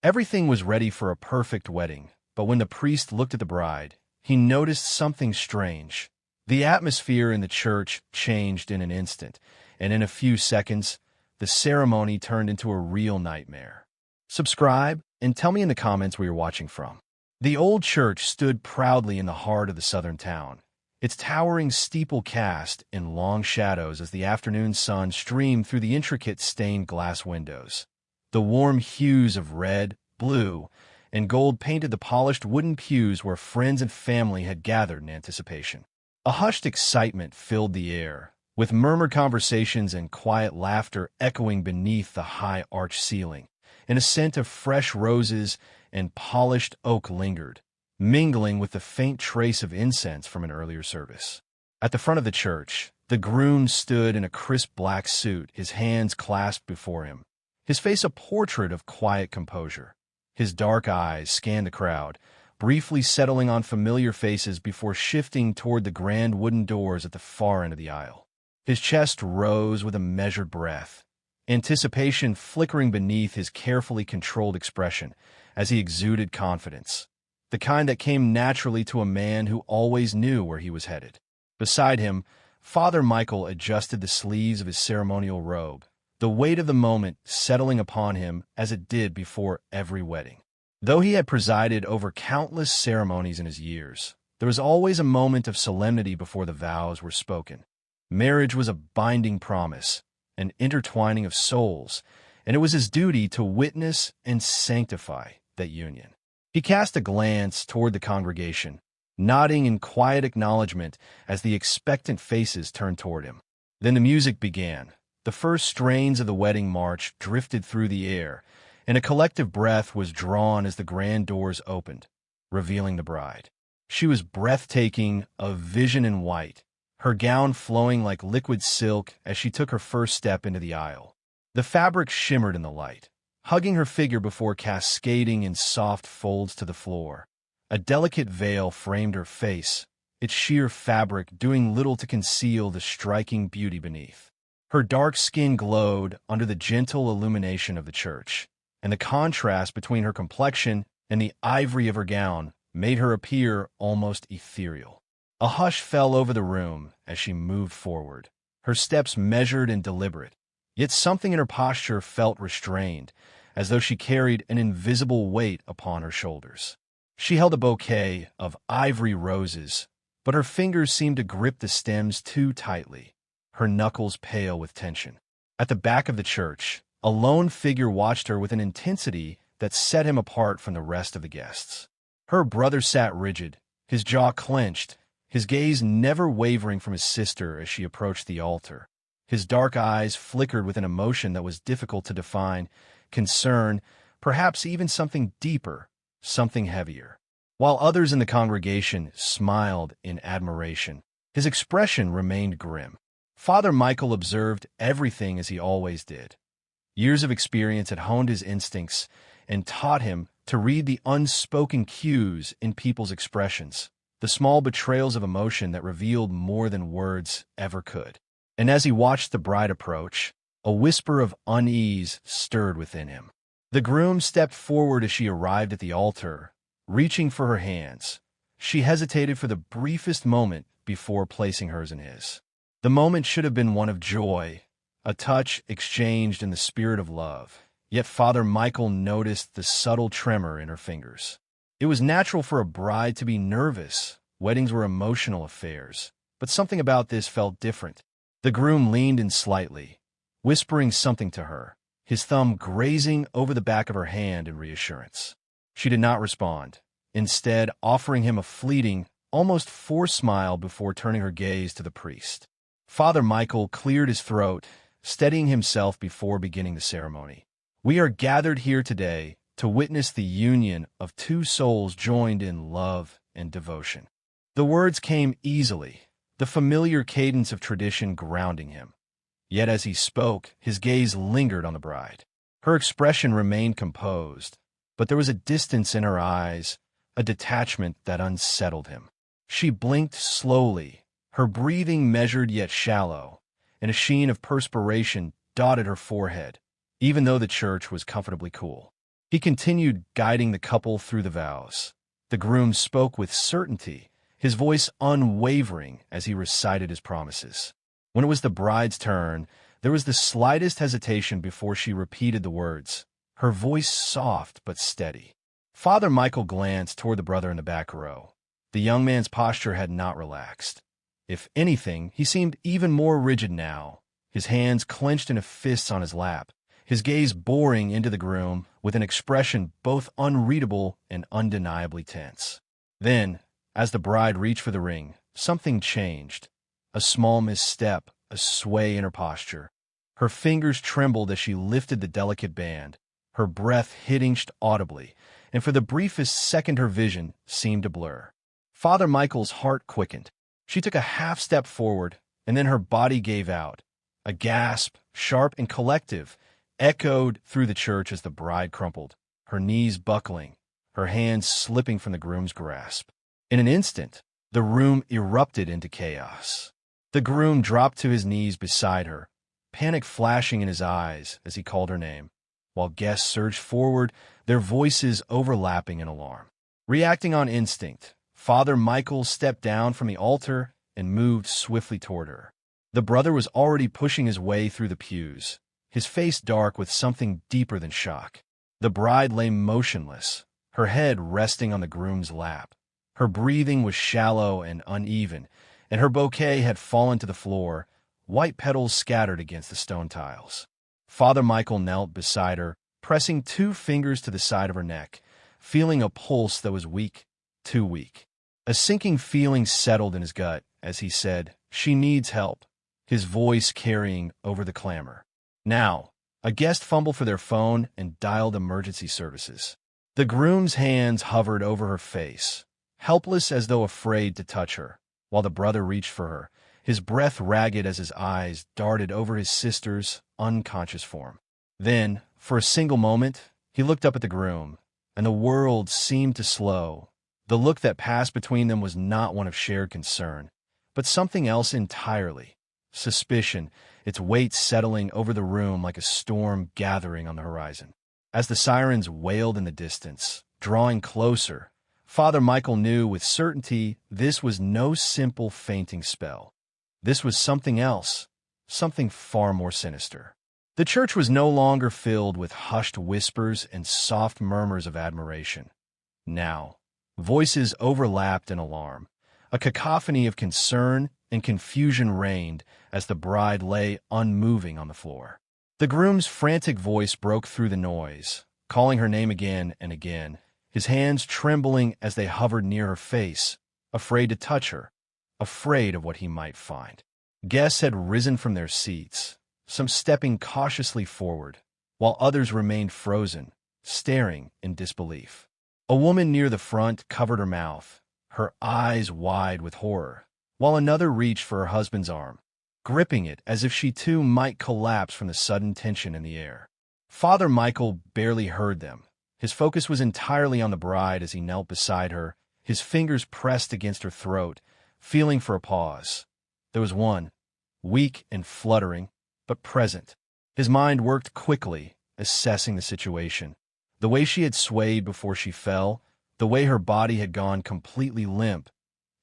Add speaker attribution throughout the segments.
Speaker 1: Everything was ready for a perfect wedding, but when the priest looked at the bride, he noticed something strange. The atmosphere in the church changed in an instant, and in a few seconds, the ceremony turned into a real nightmare. Subscribe and tell me in the comments where you're watching from. The old church stood proudly in the heart of the southern town, its towering steeple cast in long shadows as the afternoon sun streamed through the intricate stained glass windows. The warm hues of red, blue, and gold painted the polished wooden pews where friends and family had gathered in anticipation. A hushed excitement filled the air, with murmured conversations and quiet laughter echoing beneath the high arched ceiling, and a scent of fresh roses and polished oak lingered, mingling with the faint trace of incense from an earlier service. At the front of the church, the groom stood in a crisp black suit, his hands clasped before him, his face a portrait of quiet composure. His dark eyes scanned the crowd, briefly settling on familiar faces before shifting toward the grand wooden doors at the far end of the aisle. His chest rose with a measured breath, anticipation flickering beneath his carefully controlled expression as he exuded confidence, the kind that came naturally to a man who always knew where he was headed. Beside him, Father Michael adjusted the sleeves of his ceremonial robe, the weight of the moment settling upon him as it did before every wedding. Though he had presided over countless ceremonies in his years, there was always a moment of solemnity before the vows were spoken. Marriage was a binding promise, an intertwining of souls, and it was his duty to witness and sanctify that union. He cast a glance toward the congregation, nodding in quiet acknowledgement as the expectant faces turned toward him. Then the music began. The first strains of the wedding march drifted through the air, and a collective breath was drawn as the grand doors opened, revealing the bride. She was breathtaking, a vision in white, her gown flowing like liquid silk as she took her first step into the aisle. The fabric shimmered in the light, hugging her figure before cascading in soft folds to the floor. A delicate veil framed her face, its sheer fabric doing little to conceal the striking beauty beneath. Her dark skin glowed under the gentle illumination of the church, and the contrast between her complexion and the ivory of her gown made her appear almost ethereal. A hush fell over the room as she moved forward, her steps measured and deliberate, yet something in her posture felt restrained, as though she carried an invisible weight upon her shoulders. She held a bouquet of ivory roses, but her fingers seemed to grip the stems too tightly, her knuckles pale with tension. At the back of the church, a lone figure watched her with an intensity that set him apart from the rest of the guests. Her brother sat rigid, his jaw clenched, his gaze never wavering from his sister as she approached the altar. His dark eyes flickered with an emotion that was difficult to define, concern, perhaps even something deeper, something heavier. While others in the congregation smiled in admiration, his expression remained grim. Father Michael observed everything as he always did. Years of experience had honed his instincts and taught him to read the unspoken cues in people's expressions, the small betrayals of emotion that revealed more than words ever could. And as he watched the bride approach, a whisper of unease stirred within him. The groom stepped forward as she arrived at the altar, reaching for her hands. She hesitated for the briefest moment before placing hers in his. The moment should have been one of joy, a touch exchanged in the spirit of love. Yet Father Michael noticed the subtle tremor in her fingers. It was natural for a bride to be nervous. Weddings were emotional affairs, but something about this felt different. The groom leaned in slightly, whispering something to her, his thumb grazing over the back of her hand in reassurance. She did not respond, instead offering him a fleeting, almost forced smile before turning her gaze to the priest. Father Michael cleared his throat, steadying himself before beginning the ceremony. "We are gathered here today to witness the union of two souls joined in love and devotion." The words came easily, the familiar cadence of tradition grounding him. Yet as he spoke, his gaze lingered on the bride. Her expression remained composed, but there was a distance in her eyes, a detachment that unsettled him. She blinked slowly, her breathing measured yet shallow, and a sheen of perspiration dotted her forehead, even though the church was comfortably cool. He continued guiding the couple through the vows. The groom spoke with certainty, his voice unwavering as he recited his promises. When it was the bride's turn, there was the slightest hesitation before she repeated the words, her voice soft but steady. Father Michael glanced toward the brother in the back row. The young man's posture had not relaxed. If anything, he seemed even more rigid now, his hands clenched into fists on his lap, his gaze boring into the groom with an expression both unreadable and undeniably tense. Then, as the bride reached for the ring, something changed. A small misstep, a sway in her posture. Her fingers trembled as she lifted the delicate band. Her breath hitched audibly, and for the briefest second her vision seemed to blur. Father Michael's heart quickened. She took a half step forward, and then her body gave out. A gasp, sharp and collective, echoed through the church as the bride crumpled, her knees buckling, her hands slipping from the groom's grasp. In an instant, the room erupted into chaos. The groom dropped to his knees beside her, panic flashing in his eyes as he called her name, while guests surged forward, their voices overlapping in alarm. Reacting on instinct, Father Michael stepped down from the altar and moved swiftly toward her. The brother was already pushing his way through the pews, his face dark with something deeper than shock. The bride lay motionless, her head resting on the groom's lap. Her breathing was shallow and uneven, and her bouquet had fallen to the floor, white petals scattered against the stone tiles. Father Michael knelt beside her, pressing 2 fingers to the side of her neck, feeling a pulse that was weak, too weak. A sinking feeling settled in his gut as he said, "She needs help," his voice carrying over the clamor. Now, a guest fumbled for their phone and dialed emergency services. The groom's hands hovered over her face, helpless as though afraid to touch her, while the brother reached for her, his breath ragged as his eyes darted over his sister's unconscious form. Then, for a single moment, he looked up at the groom, and the world seemed to slow. The look that passed between them was not one of shared concern, but something else entirely. Suspicion, its weight settling over the room like a storm gathering on the horizon. As the sirens wailed in the distance, drawing closer, Father Michael knew with certainty this was no simple fainting spell. This was something else, something far more sinister. The church was no longer filled with hushed whispers and soft murmurs of admiration. Now, voices overlapped in alarm. A cacophony of concern and confusion reigned as the bride lay unmoving on the floor. The groom's frantic voice broke through the noise, calling her name again and again, his hands trembling as they hovered near her face, afraid to touch her, afraid of what he might find. Guests had risen from their seats, some stepping cautiously forward, while others remained frozen, staring in disbelief. A woman near the front covered her mouth, her eyes wide with horror, while another reached for her husband's arm, gripping it as if she too might collapse from the sudden tension in the air. Father Michael barely heard them. His focus was entirely on the bride as he knelt beside her, his fingers pressed against her throat, feeling for a pause. There was one, weak and fluttering, but present. His mind worked quickly, assessing the situation. The way she had swayed before she fell, the way her body had gone completely limp.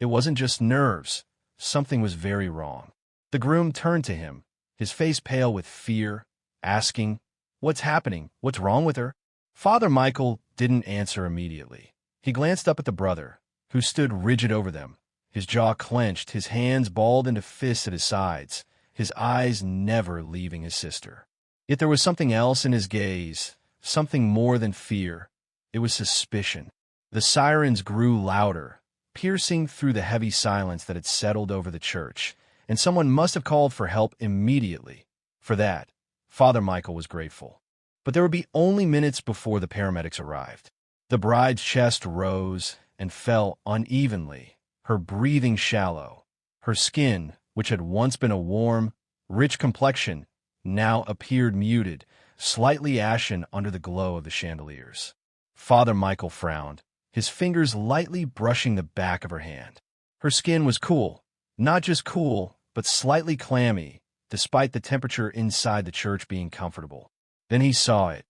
Speaker 1: It wasn't just nerves. Something was very wrong. The groom turned to him, his face pale with fear, asking, "What's happening? What's wrong with her?" Father Michael didn't answer immediately. He glanced up at the brother, who stood rigid over them, his jaw clenched, his hands balled into fists at his sides, his eyes never leaving his sister. Yet there was something else in his gaze, something more than fear. It was suspicion. The sirens grew louder, piercing through the heavy silence that had settled over the church, and someone must have called for help immediately. For that, Father Michael was grateful. But there would be only minutes before the paramedics arrived. The bride's chest rose and fell unevenly, her breathing shallow. Her skin, which had once been a warm, rich complexion, now appeared muted, slightly ashen under the glow of the chandeliers. Father Michael frowned, his fingers lightly brushing the back of her hand. Her skin was cool, not just cool, but slightly clammy, despite the temperature inside the church being comfortable. Then he saw it.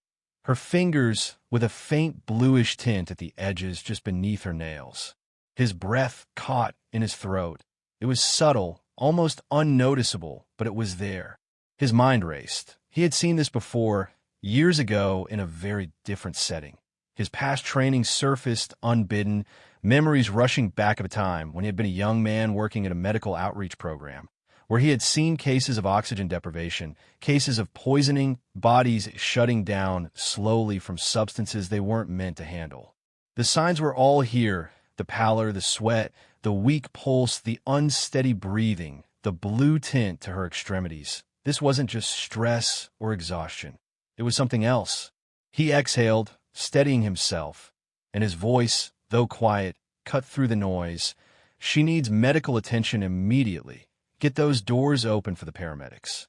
Speaker 1: her fingers with a faint bluish tint at the edges just beneath her nails. His breath caught in his throat. It was subtle, almost unnoticeable, but it was there. His mind raced. He had seen this before, years ago, in a very different setting. His past training surfaced unbidden, memories rushing back of a time when he had been a young man working at a medical outreach program, where he had seen cases of oxygen deprivation, cases of poisoning, bodies shutting down slowly from substances they weren't meant to handle. The signs were all here: the pallor, the sweat, the weak pulse, the unsteady breathing, the blue tint to her extremities. This wasn't just stress or exhaustion. It was something else. He exhaled, steadying himself, and his voice, though quiet, cut through the noise. "She needs medical attention immediately. Get those doors open for the paramedics."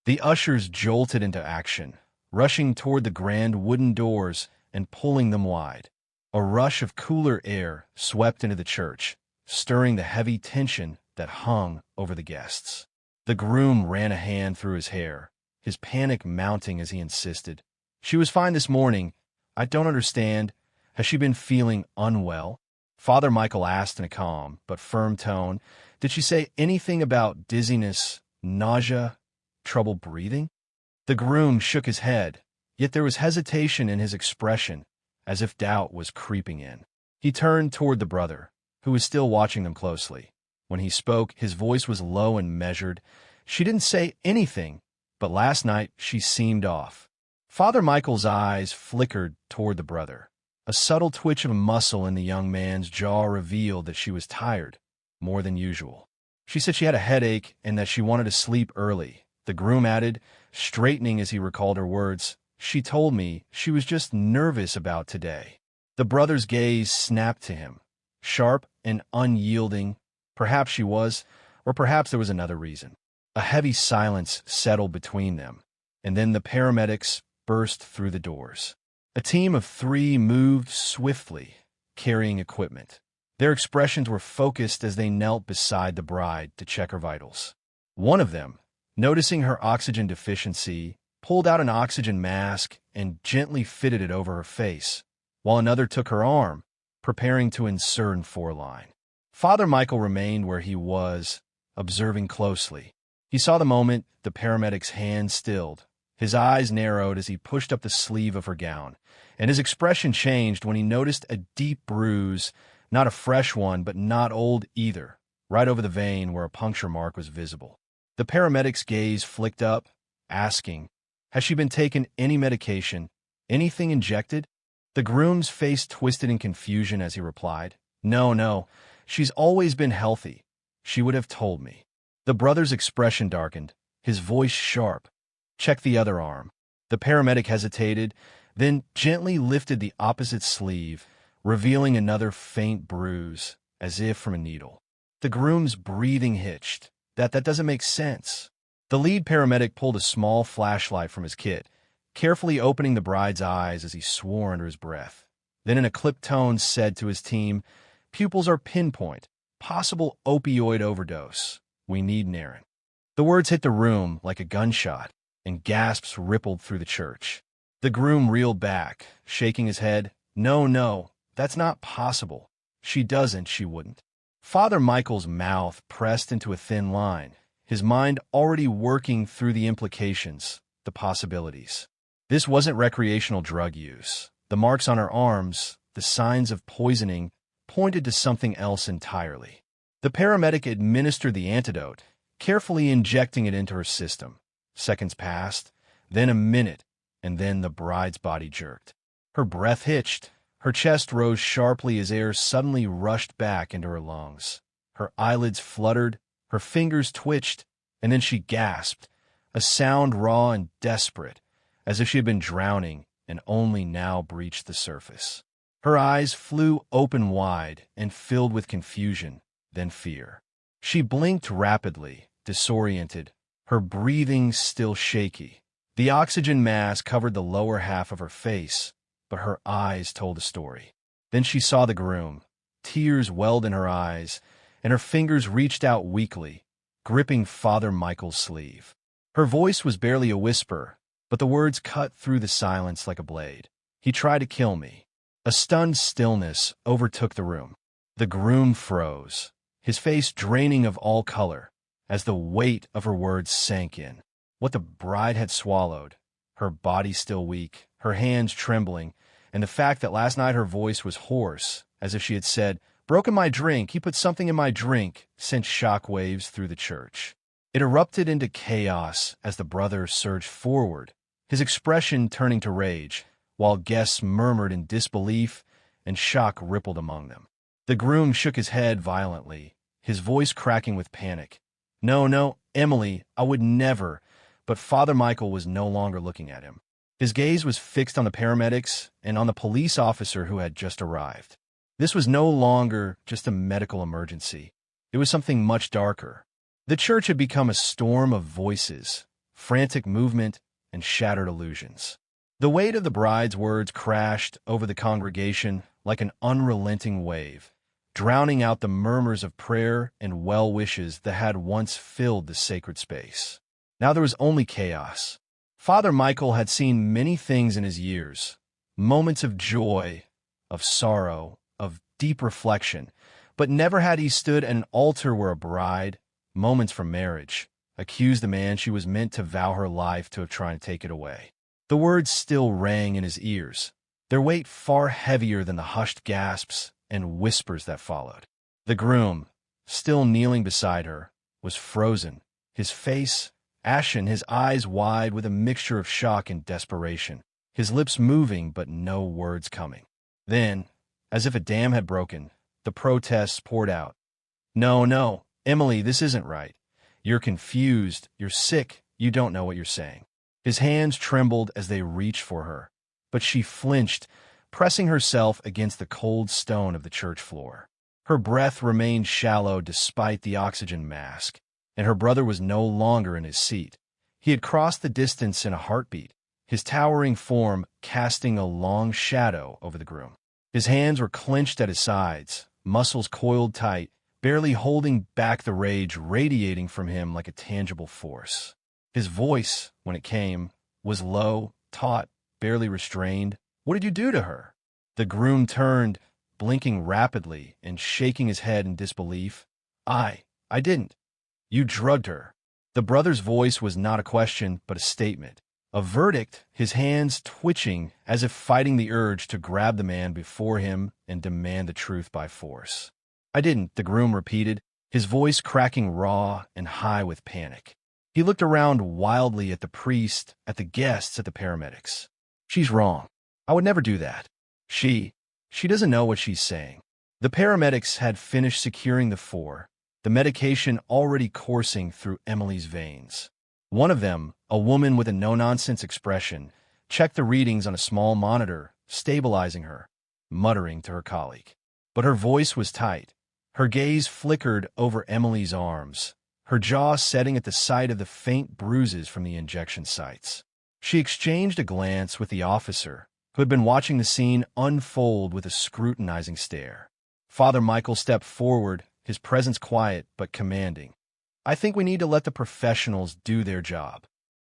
Speaker 1: The ushers jolted into action, rushing toward the grand wooden doors and pulling them wide. A rush of cooler air swept into the church, stirring the heavy tension that hung over the guests. The groom ran a hand through his hair, his panic mounting as he insisted. "She was fine this morning. I don't understand. Has she been feeling unwell?" Father Michael asked in a calm but firm tone. "Did she say anything about dizziness, nausea, trouble breathing?" The groom shook his head, yet there was hesitation in his expression, as if doubt was creeping in. He turned toward the brother, who was still watching them closely. When he spoke, his voice was low and measured. "She didn't say anything, but last night she seemed off." Father Michael's eyes flickered toward the brother. A subtle twitch of a muscle in the young man's jaw revealed that she was tired, more than usual. "She said she had a headache and that she wanted to sleep early," the groom added, straightening as he recalled her words. "She told me she was just nervous about today." The brother's gaze snapped to him, sharp and unyielding. Perhaps she was, or perhaps there was another reason. A heavy silence settled between them, and then the paramedics burst through the doors. A team of 3 moved swiftly, carrying equipment. Their expressions were focused as they knelt beside the bride to check her vitals. One of them, noticing her oxygen deficiency, pulled out an oxygen mask and gently fitted it over her face, while another took her arm, preparing to insert in 4-line. Father Michael remained where he was, observing closely. He saw the moment the paramedic's hand stilled. His eyes narrowed as he pushed up the sleeve of her gown, and his expression changed when he noticed a deep bruise, not a fresh one, but not old either, right over the vein where a puncture mark was visible. The paramedic's gaze flicked up, asking, "Has she been taking any medication? Anything injected?" The groom's face twisted in confusion as he replied, No. She's always been healthy. She would have told me." The brother's expression darkened, his voice sharp. "Check the other arm." The paramedic hesitated, then gently lifted the opposite sleeve, revealing another faint bruise, as if from a needle. The groom's breathing hitched. That doesn't make sense." The lead paramedic pulled a small flashlight from his kit, carefully opening the bride's eyes as he swore under his breath. Then in a clipped tone said to his team, "Pupils are pinpoint. Possible opioid overdose. We need Naren." The words hit the room like a gunshot, and gasps rippled through the church. The groom reeled back, shaking his head. No, that's not possible. She wouldn't." Father Michael's mouth pressed into a thin line, his mind already working through the implications, the possibilities. This wasn't recreational drug use. The marks on her arms, the signs of poisoning, pointed to something else entirely. The paramedic administered the antidote, carefully injecting it into her system. Seconds passed, then a minute, and then the bride's body jerked. Her breath hitched. Her chest rose sharply as air suddenly rushed back into her lungs. Her eyelids fluttered, her fingers twitched, and then she gasped, a sound raw and desperate, as if she had been drowning and only now breached the surface. Her eyes flew open wide and filled with confusion, then fear. She blinked rapidly, disoriented, her breathing still shaky. The oxygen mask covered the lower half of her face, but her eyes told a story. Then she saw the groom. Tears welled in her eyes, and her fingers reached out weakly, gripping Father Michael's sleeve. Her voice was barely a whisper, but the words cut through the silence like a blade. He tried to kill me. A stunned stillness overtook the room. The groom froze, his face draining of all color, as the weight of her words sank in. What the bride had swallowed, her body still weak, her hands trembling, and the fact that last night her voice was hoarse, as if she had said, "Broken my drink, he put something in my drink," sent shock waves through the church. It erupted into chaos as the brother surged forward, his expression turning to rage, while guests murmured in disbelief and shock rippled among them. The groom shook his head violently, his voice cracking with panic. "No, no, Emily, I would never," but Father Michael was no longer looking at him. His gaze was fixed on the paramedics and on the police officer who had just arrived. This was no longer just a medical emergency. It was something much darker. The church had become a storm of voices, frantic movement, and shattered illusions. The weight of the bride's words crashed over the congregation like an unrelenting wave, drowning out the murmurs of prayer and well wishes that had once filled the sacred space. Now there was only chaos. Father Michael had seen many things in his years, moments of joy, of sorrow, of deep reflection, but never had he stood at an altar where a bride, moments from marriage, accused the man she was meant to vow her life to have tried to take it away. The words still rang in his ears, their weight far heavier than the hushed gasps and whispers that followed. The groom, still kneeling beside her, was frozen, his face ashen, his eyes wide with a mixture of shock and desperation, his lips moving but no words coming. Then, as if a dam had broken, the protests poured out. "No, no, Emily, this isn't right. You're confused, you're sick, you don't know what you're saying." His hands trembled as they reached for her, but she flinched, pressing herself against the cold stone of the church floor. Her breath remained shallow despite the oxygen mask, and her brother was no longer in his seat. He had crossed the distance in a heartbeat, his towering form casting a long shadow over the groom. His hands were clenched at his sides, muscles coiled tight, barely holding back the rage radiating from him like a tangible force. His voice, when it came, was low, taut, barely restrained. "What did you do to her?" The groom turned, blinking rapidly and shaking his head in disbelief. I didn't. You drugged her." The brother's voice was not a question, but a statement. A verdict, his hands twitching as if fighting the urge to grab the man before him and demand the truth by force. "I didn't," the groom repeated, his voice cracking raw and high with panic. He looked around wildly at the priest, at the guests, at the paramedics. "She's wrong. I would never do that. She doesn't know what she's saying." The paramedics had finished securing the four, the medication already coursing through Emily's veins. One of them, a woman with a no-nonsense expression, checked the readings on a small monitor, stabilizing her, muttering to her colleague. But her voice was tight. Her gaze flickered over Emily's arms, her jaw setting at the sight of the faint bruises from the injection sites. She exchanged a glance with the officer, who had been watching the scene unfold with a scrutinizing stare. Father Michael stepped forward, his presence quiet but commanding. "I think we need to let the professionals do their job."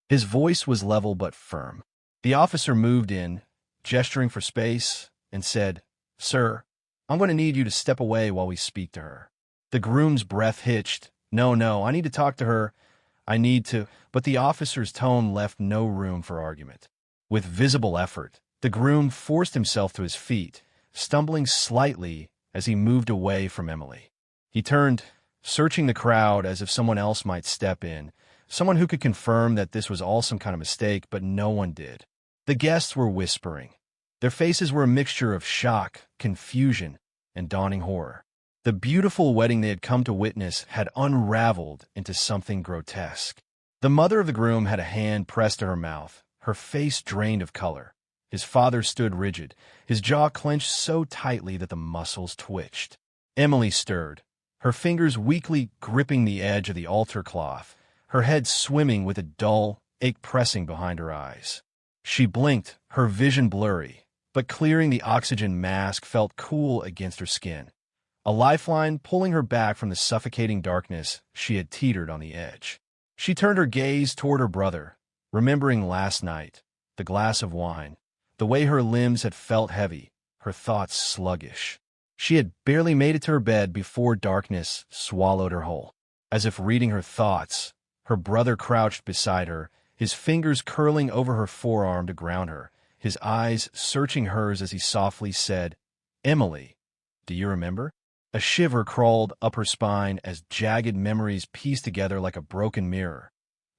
Speaker 1: His voice was level but firm. The officer moved in, gesturing for space, and said, "Sir, I'm going to need you to step away while we speak to her." The groom's breath hitched. No, I need to talk to her. I need to," but the officer's tone left no room for argument. With visible effort, the groom forced himself to his feet, stumbling slightly as he moved away from Emily. He turned, searching the crowd as if someone else might step in, someone who could confirm that this was all some kind of mistake, but no one did. The guests were whispering. Their faces were a mixture of shock, confusion, and dawning horror. The beautiful wedding they had come to witness had unraveled into something grotesque. The mother of the groom had a hand pressed to her mouth, her face drained of color. His father stood rigid, his jaw clenched so tightly that the muscles twitched. Emily stirred, her fingers weakly gripping the edge of the altar cloth, her head swimming with a dull ache pressing behind her eyes. She blinked, her vision blurry, but clearing the oxygen mask felt cool against her skin. A lifeline pulling her back from the suffocating darkness she had teetered on the edge. She turned her gaze toward her brother, remembering last night, the glass of wine, the way her limbs had felt heavy, her thoughts sluggish. She had barely made it to her bed before darkness swallowed her whole. As if reading her thoughts, her brother crouched beside her, his fingers curling over her forearm to ground her, his eyes searching hers as he softly said, "Emily, do you remember?" A shiver crawled up her spine as jagged memories pieced together like a broken mirror.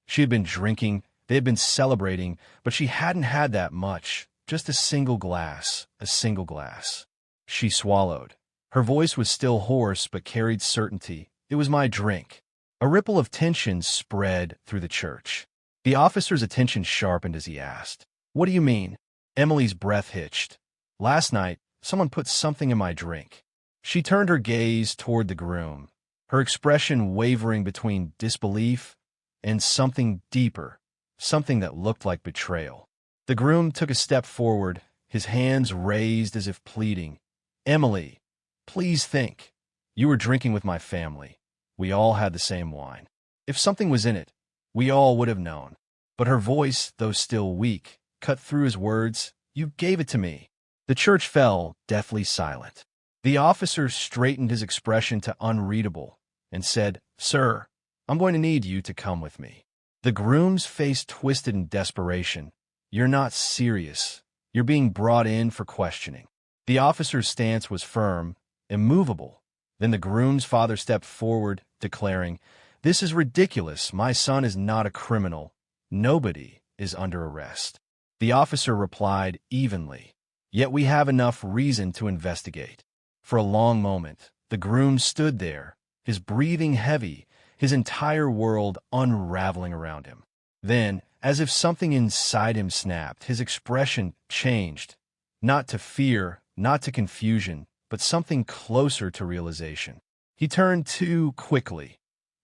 Speaker 1: She had been drinking, they had been celebrating, but she hadn't had that much, just a single glass, a single glass. She swallowed. Her voice was still hoarse but carried certainty. "It was my drink." A ripple of tension spread through the church. The officer's attention sharpened as he asked, "What do you mean?" Emily's breath hitched. "Last night, someone put something in my drink." She turned her gaze toward the groom, her expression wavering between disbelief and something deeper, something that looked like betrayal. The groom took a step forward, his hands raised as if pleading. "Emily, please think. You were drinking with my family. We all had the same wine. If something was in it, we all would have known." But her voice, though still weak, cut through his words. "You gave it to me." The church fell, deathly silent. The officer straightened his expression to unreadable and said, "Sir, I'm going to need you to come with me." The groom's face twisted in desperation. "You're not serious. You're being brought in for questioning." The officer's stance was firm, immovable. Then the groom's father stepped forward, declaring, "This is ridiculous. My son is not a criminal. Nobody is under arrest." The officer replied evenly, "Yet we have enough reason to investigate." For a long moment, the groom stood there, his breathing heavy, his entire world unraveling around him. Then, as if something inside him snapped, his expression changed, not to fear, not to confusion, but something closer to realization. He turned too quickly.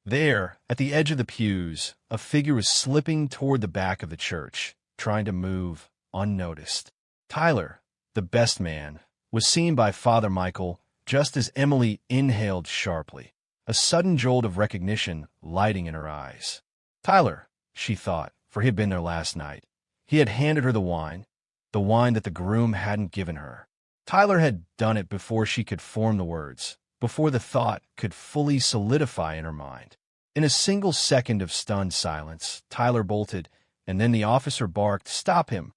Speaker 1: There, at the edge of the pews, a figure was slipping toward the back of the church, trying to move unnoticed. Tyler, the best man, was seen by Father Michael just as Emily inhaled sharply, a sudden jolt of recognition lighting in her eyes. Tyler, she thought, for he had been there last night. He had handed her the wine that the groom hadn't given her. Tyler had done it before she could form the words, before the thought could fully solidify in her mind. In a single second of stunned silence, Tyler bolted, and then the officer barked, "Stop him!"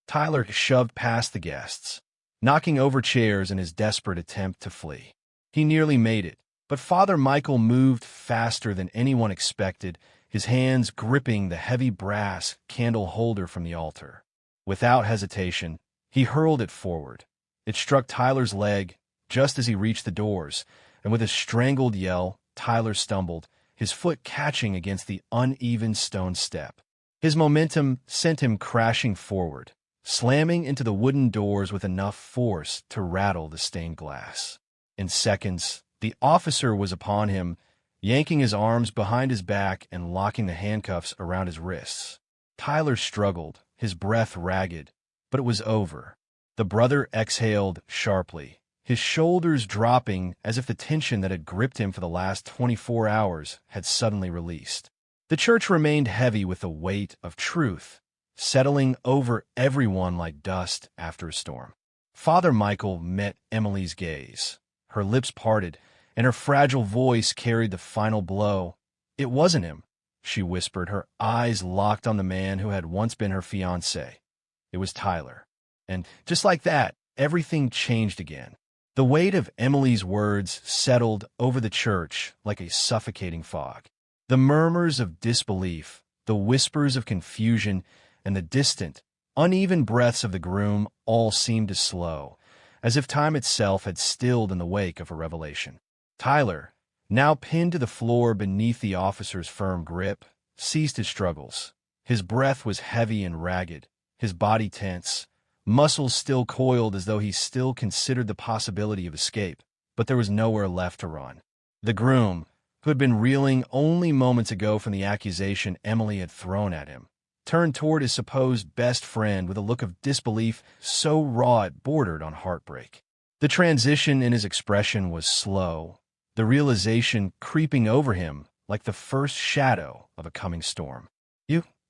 Speaker 1: Tyler shoved past the guests, knocking over chairs in his desperate attempt to flee. He nearly made it, but Father Michael moved faster than anyone expected, his hands gripping the heavy brass candle holder from the altar. Without hesitation, he hurled it forward. It struck Tyler's leg just as he reached the doors, and with a strangled yell, Tyler stumbled, his foot catching against the uneven stone step. His momentum sent him crashing forward, slamming into the wooden doors with enough force to rattle the stained glass. In seconds, the officer was upon him, yanking his arms behind his back and locking the handcuffs around his wrists. Tyler struggled, his breath ragged, but it was over. The brother exhaled sharply, his shoulders dropping as if the tension that had gripped him for the last 24 hours had suddenly released. The church remained heavy with the weight of truth, settling over everyone like dust after a storm. Father Michael met Emily's gaze. Her lips parted, and her fragile voice carried the final blow. "It wasn't him," she whispered, her eyes locked on the man who had once been her fiancé. "It was Tyler." And just like that, everything changed again. The weight of Emily's words settled over the church like a suffocating fog. The murmurs of disbelief, the whispers of confusion, and the distant, uneven breaths of the groom all seemed to slow, as if time itself had stilled in the wake of a revelation. Tyler, now pinned to the floor beneath the officer's firm grip, ceased his struggles. His breath was heavy and ragged, his body tense, muscles still coiled as though he still considered the possibility of escape, but there was nowhere left to run. The groom, who had been reeling only moments ago from the accusation Emily had thrown at him, turned toward his supposed best friend with a look of disbelief so raw it bordered on heartbreak. The transition in his expression was slow, the realization creeping over him like the first shadow of a coming storm.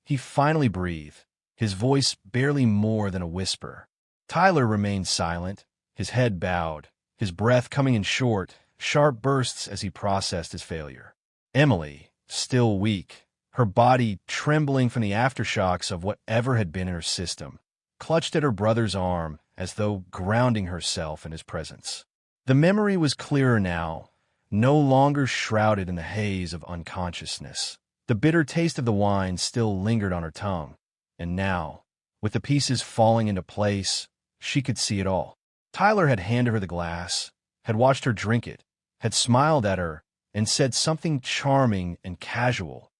Speaker 1: He finally breathed, his voice barely more than a whisper. Tyler remained silent, his head bowed, his breath coming in short, sharp bursts as he processed his failure. Emily, still weak, her body trembling from the aftershocks of whatever had been in her system, clutched at her brother's arm as though grounding herself in his presence. The memory was clearer now, no longer shrouded in the haze of unconsciousness. The bitter taste of the wine still lingered on her tongue, and now, with the pieces falling into place, she could see it all. Tyler had handed her the glass, had watched her drink it, had smiled at her, and said something charming and casual,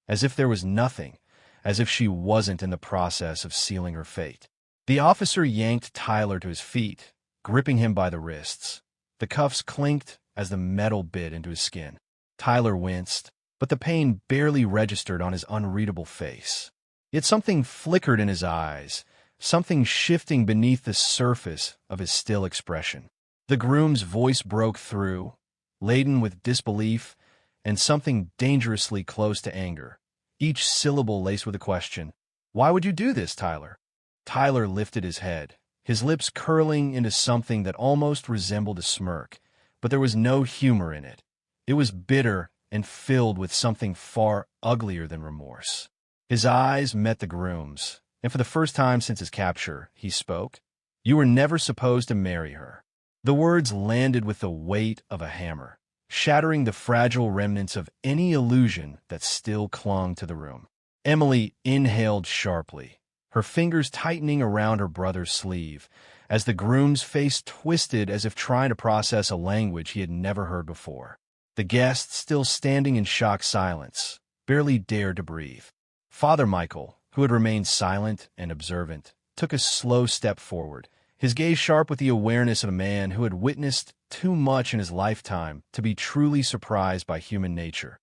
Speaker 1: as if there was nothing, as if she wasn't in the process of sealing her fate. The officer yanked Tyler to his feet, gripping him by the wrists. The cuffs clinked as the metal bit into his skin. Tyler winced, but the pain barely registered on his unreadable face. Yet something flickered in his eyes, something shifting beneath the surface of his still expression. The groom's voice broke through, laden with disbelief and something dangerously close to anger, each syllable laced with a question. "Why would you do this, Tyler?" Tyler lifted his head, his lips curling into something that almost resembled a smirk, but there was no humor in it. It was bitter and filled with something far uglier than remorse. His eyes met the groom's, and for the first time since his capture, he spoke. "You were never supposed to marry her." The words landed with the weight of a hammer, shattering the fragile remnants of any illusion that still clung to the room. Emily inhaled sharply, her fingers tightening around her brother's sleeve, as the groom's face twisted as if trying to process a language he had never heard before. The guests, still standing in shocked silence, barely dared to breathe. Father Michael, who had remained silent and observant, took a slow step forward, his gaze sharp with the awareness of a man who had witnessed too much in his lifetime to be truly surprised by human nature,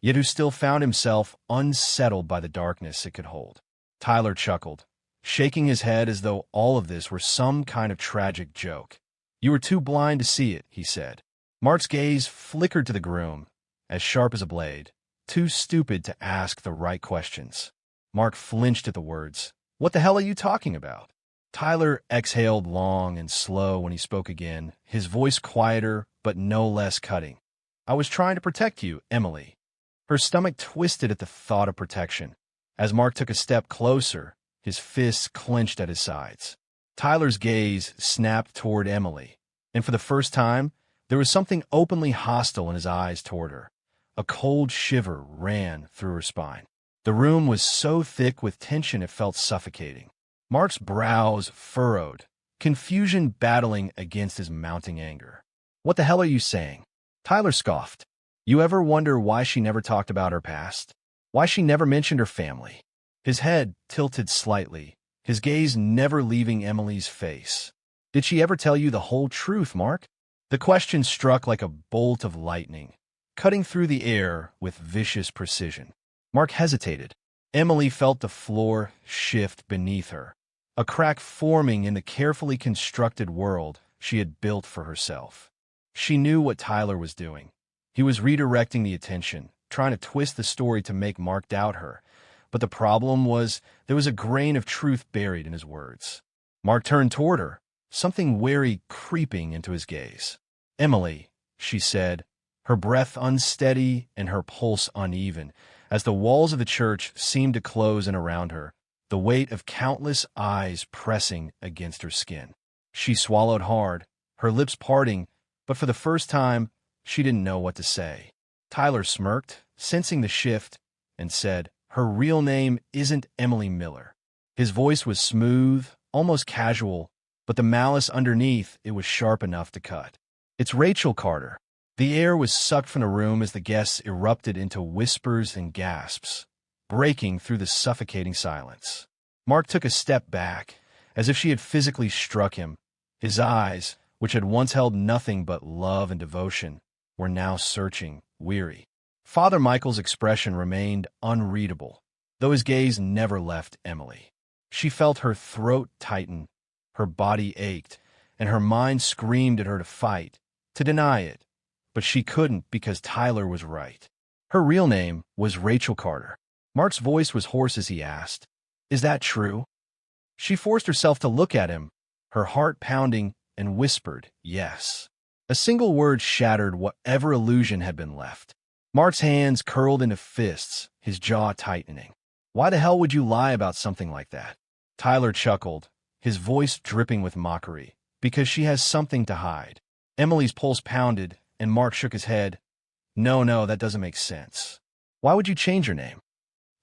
Speaker 1: yet who still found himself unsettled by the darkness it could hold. Tyler chuckled, shaking his head as though all of this were some kind of tragic joke. "You were too blind to see it," he said. Mark's gaze flickered to the groom, as sharp as a blade, too stupid to ask the right questions. Mark flinched at the words. "What the hell are you talking about?" Tyler exhaled long and slow when he spoke again, his voice quieter but no less cutting. "I was trying to protect you, Emily." Her stomach twisted at the thought of protection. As Mark took a step closer, his fists clenched at his sides. Tyler's gaze snapped toward Emily, and for the first time, there was something openly hostile in his eyes toward her. A cold shiver ran through her spine. The room was so thick with tension it felt suffocating. Mark's brows furrowed, confusion battling against his mounting anger. "What the hell are you saying?" Tyler scoffed. "You ever wonder why she never talked about her past? Why she never mentioned her family?" His head tilted slightly, his gaze never leaving Emily's face. "Did she ever tell you the whole truth, Mark?" The question struck like a bolt of lightning, cutting through the air with vicious precision. Mark hesitated. Emily felt the floor shift beneath her, a crack forming in the carefully constructed world she had built for herself. She knew what Tyler was doing. He was redirecting the attention, trying to twist the story to make Mark doubt her. But the problem was there was a grain of truth buried in his words. Mark turned toward her, something wary creeping into his gaze. "Emily," she said, her breath unsteady and her pulse uneven, as the walls of the church seemed to close in around her, the weight of countless eyes pressing against her skin. She swallowed hard, her lips parting, but for the first time, she didn't know what to say. Tyler smirked, sensing the shift, and said, "Her real name isn't Emily Miller." His voice was smooth, almost casual, but the malice underneath it was sharp enough to cut. "It's Rachel Carter." The air was sucked from the room as the guests erupted into whispers and gasps, breaking through the suffocating silence. Mark took a step back, as if she had physically struck him. His eyes, which had once held nothing but love and devotion, were now searching, weary. Father Michael's expression remained unreadable, though his gaze never left Emily. She felt her throat tighten, her body ached, and her mind screamed at her to fight, to deny it, but she couldn't because Tyler was right. Her real name was Rachel Carter. Mark's voice was hoarse as he asked, "Is that true?" She forced herself to look at him, her heart pounding, and whispered, "Yes." A single word shattered whatever illusion had been left. Mark's hands curled into fists, his jaw tightening. "Why the hell would you lie about something like that?" Tyler chuckled, his voice dripping with mockery. "Because she has something to hide." Emily's pulse pounded, and Mark shook his head. No, that doesn't make sense. Why would you change your name?"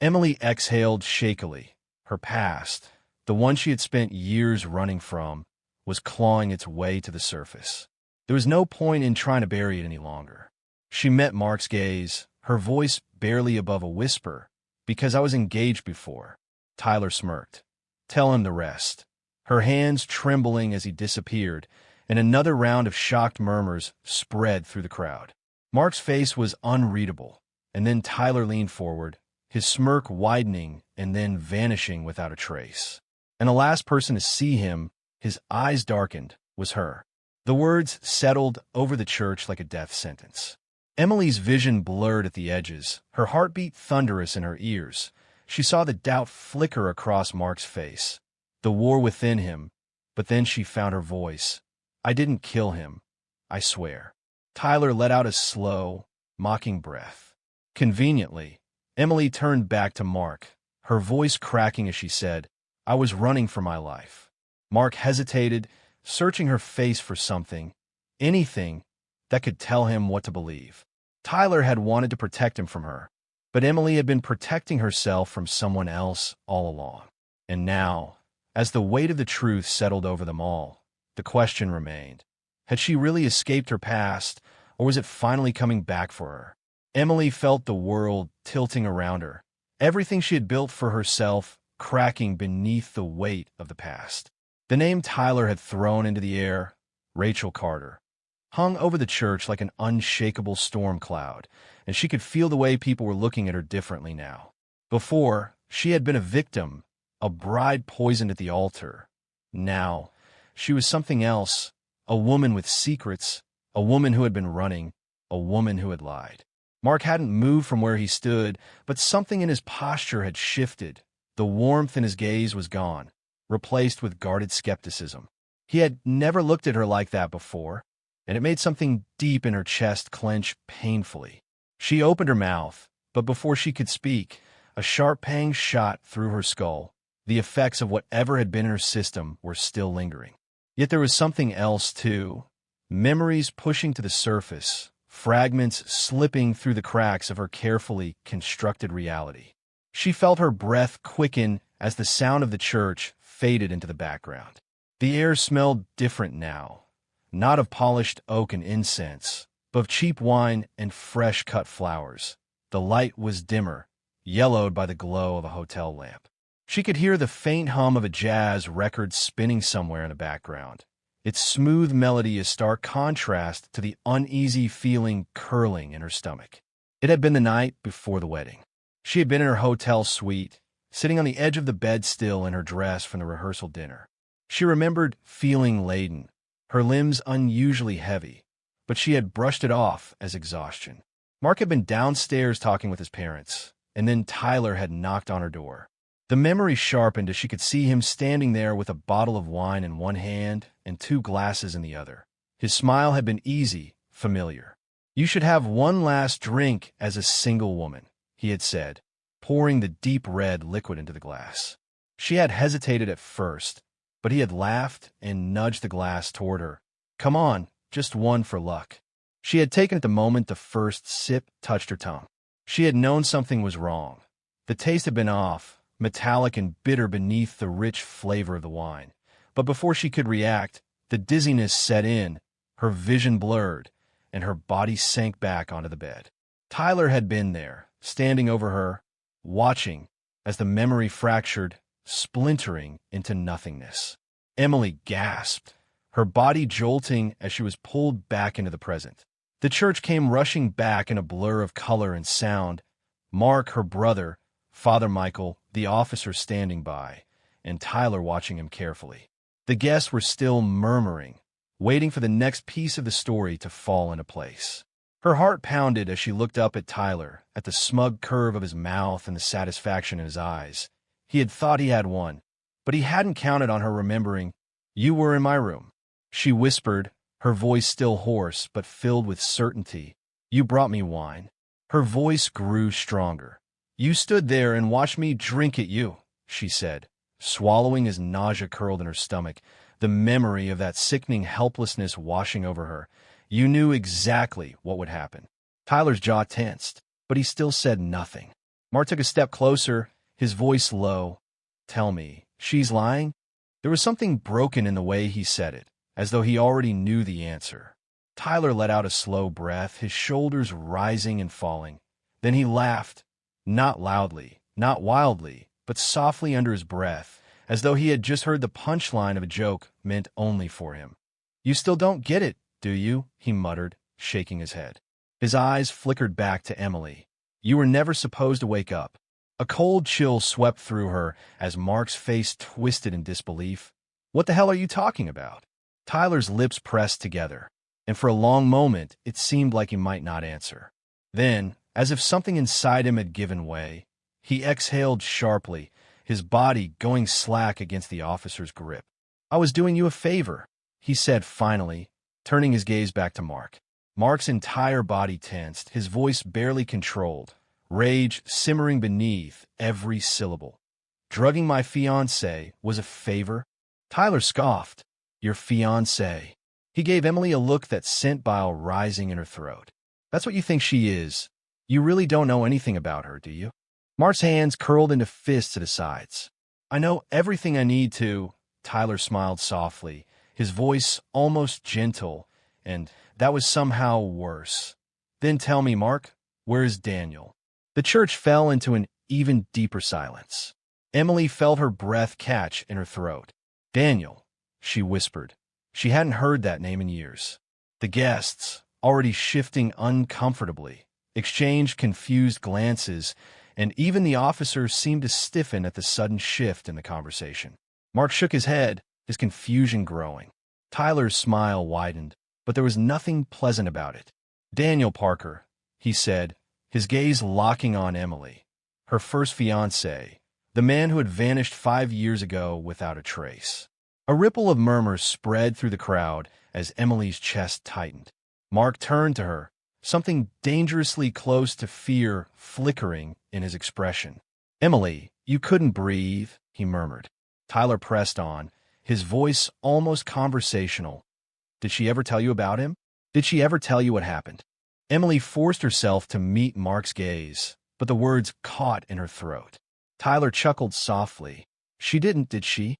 Speaker 1: Emily exhaled shakily. Her past, the one she had spent years running from, was clawing its way to the surface. There was no point in trying to bury it any longer. She met Mark's gaze, her voice barely above a whisper. "Because I was engaged before." Tyler smirked. "Tell him the rest." Her hands trembling as he disappeared, and another round of shocked murmurs spread through the crowd. Mark's face was unreadable, and then Tyler leaned forward, his smirk widening and then vanishing without a trace. And the last person to see him, his eyes darkened, was her. The words settled over the church like a death sentence. Emily's vision blurred at the edges, her heartbeat thunderous in her ears. She saw the doubt flicker across Mark's face, the war within him, but then she found her voice. "I didn't kill him, I swear." Tyler let out a slow, mocking breath. Conveniently, Emily turned back to Mark, her voice cracking as she said, "I was running for my life." Mark hesitated, searching her face for something, anything, that could tell him what to believe. Tyler had wanted to protect him from her, but Emily had been protecting herself from someone else all along. And now, as the weight of the truth settled over them all, the question remained. Had she really escaped her past, or was it finally coming back for her? Emily felt the world tilting around her, everything she had built for herself cracking beneath the weight of the past. The name Tyler had thrown into the air, Rachel Carter, hung over the church like an unshakable storm cloud, and she could feel the way people were looking at her differently now. Before, she had been a victim, a bride poisoned at the altar. Now, she was something else, a woman with secrets, a woman who had been running, a woman who had lied. Mark hadn't moved from where he stood, but something in his posture had shifted. The warmth in his gaze was gone, replaced with guarded skepticism. He had never looked at her like that before, and it made something deep in her chest clench painfully. She opened her mouth, but before she could speak, a sharp pang shot through her skull. The effects of whatever had been in her system were still lingering. Yet there was something else, too. Memories pushing to the surface, fragments slipping through the cracks of her carefully constructed reality. She felt her breath quicken as the sound of the church faded into the background. The air smelled different now, not of polished oak and incense, but of cheap wine and fresh-cut flowers. The light was dimmer, yellowed by the glow of a hotel lamp. She could hear the faint hum of a jazz record spinning somewhere in the background, its smooth melody a stark contrast to the uneasy feeling curling in her stomach. It had been the night before the wedding. She had been in her hotel suite, sitting on the edge of the bed still in her dress from the rehearsal dinner. She remembered feeling laden, her limbs unusually heavy, but she had brushed it off as exhaustion. Mark had been downstairs talking with his parents, and then Tyler had knocked on her door. The memory sharpened as she could see him standing there with a bottle of wine in one hand and 2 glasses in the other. His smile had been easy, familiar. "You should have one last drink as a single woman," he had said, pouring the deep red liquid into the glass. She had hesitated at first, but he had laughed and nudged the glass toward her. "Come on, just one for luck." She had taken it the moment the first sip touched her tongue. She had known something was wrong. The taste had been off, metallic and bitter beneath the rich flavor of the wine. But before she could react, the dizziness set in, her vision blurred, and her body sank back onto the bed. Tyler had been there, standing over her, watching, as the memory fractured, splintering into nothingness. Emily gasped, her body jolting as she was pulled back into the present. The church came rushing back in a blur of color and sound. Mark, her brother, Father Michael, the officer standing by, and Tyler watching him carefully. The guests were still murmuring, waiting for the next piece of the story to fall into place. Her heart pounded as she looked up at Tyler, at the smug curve of his mouth and the satisfaction in his eyes. He had thought he had won, but he hadn't counted on her remembering. "You were in my room," she whispered, her voice still hoarse but filled with certainty. "You brought me wine." Her voice grew stronger. "You stood there and watched me drink at you," she said, swallowing as nausea curled in her stomach, the memory of that sickening helplessness washing over her. "You knew exactly what would happen." Tyler's jaw tensed, but he still said nothing. Mark took a step closer, his voice low. "Tell me, she's lying?" There was something broken in the way he said it, as though he already knew the answer. Tyler let out a slow breath, his shoulders rising and falling. Then he laughed, not loudly, not wildly, but softly under his breath, as though he had just heard the punchline of a joke meant only for him. "You still don't get it, do you?" he muttered, shaking his head. His eyes flickered back to Emily. "You were never supposed to wake up." A cold chill swept through her as Mark's face twisted in disbelief. "What the hell are you talking about?" Tyler's lips pressed together, and for a long moment it seemed like he might not answer. Then, as if something inside him had given way, he exhaled sharply, his body going slack against the officer's grip. "I was doing you a favor," he said finally, turning his gaze back to Mark. Mark's entire body tensed, his voice barely controlled, rage simmering beneath every syllable. "Drugging my fiancée was a favor?" Tyler scoffed. "Your fiancée." He gave Emily a look that sent bile rising in her throat. "That's what you think she is. You really don't know anything about her, do you?" Mark's hands curled into fists at his sides. "I know everything I need to." Tyler smiled softly, his voice almost gentle, and that was somehow worse. "Then tell me, Mark, where is Daniel?" The church fell into an even deeper silence. Emily felt her breath catch in her throat. "Daniel," she whispered. She hadn't heard that name in years. The guests, already shifting uncomfortably, exchanged confused glances, and even the officers seemed to stiffen at the sudden shift in the conversation. Mark shook his head, his confusion growing. Tyler's smile widened, but there was nothing pleasant about it. "Daniel Parker," he said, his gaze locking on Emily, her first fiancé, the man who had vanished 5 years ago without a trace. A ripple of murmurs spread through the crowd as Emily's chest tightened. Mark turned to her, something dangerously close to fear flickering in his expression. "Emily, you couldn't breathe," he murmured. Tyler pressed on, his voice almost conversational. "Did she ever tell you about him? Did she ever tell you what happened?" Emily forced herself to meet Mark's gaze, but the words caught in her throat. Tyler chuckled softly. "She didn't, did she?"